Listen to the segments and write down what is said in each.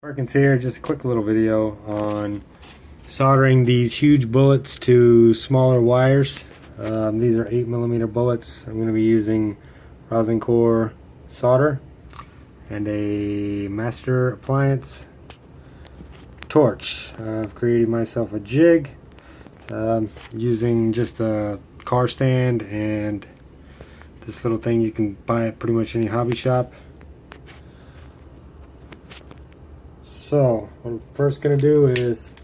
Perkins here, just a quick little video on soldering these huge bullets to smaller wires. These are 8mm bullets. I'm going to be using rosin core solder and a master appliance torch. I've created myself a jig using just a car stand and this little thing you can buy at pretty much any hobby shop. So what I'm first going to do is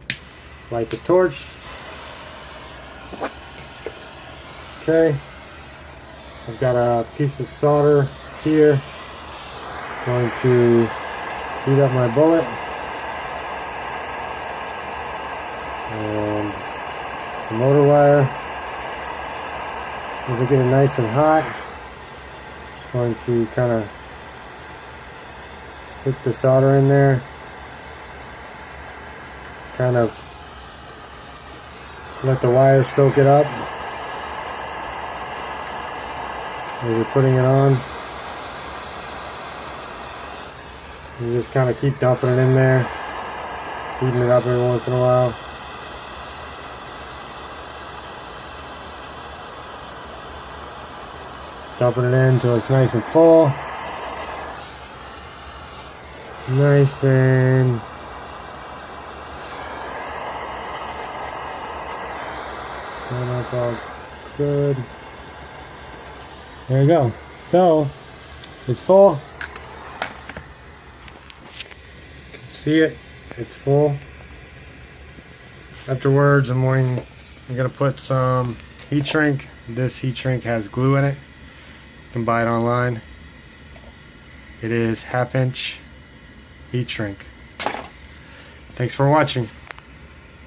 light the torch. Okay, I've got a piece of solder here. Going to heat up my bullet and the motor wire. As I get it nice and hot, just going to kind of stick the solder in there. Kind of let the wire soak it up as you're putting it on. You just kind of keep dumping it in there, heating it up every once in a while. Dumping it in until it's nice and full. Nice and done up all good. There you go. So it's full. You can see it. It's full. Afterwards, I'm gonna put some heat shrink. This heat shrink has glue in it. You can buy it online. It is 1/2 inch heat shrink. Thanks for watching.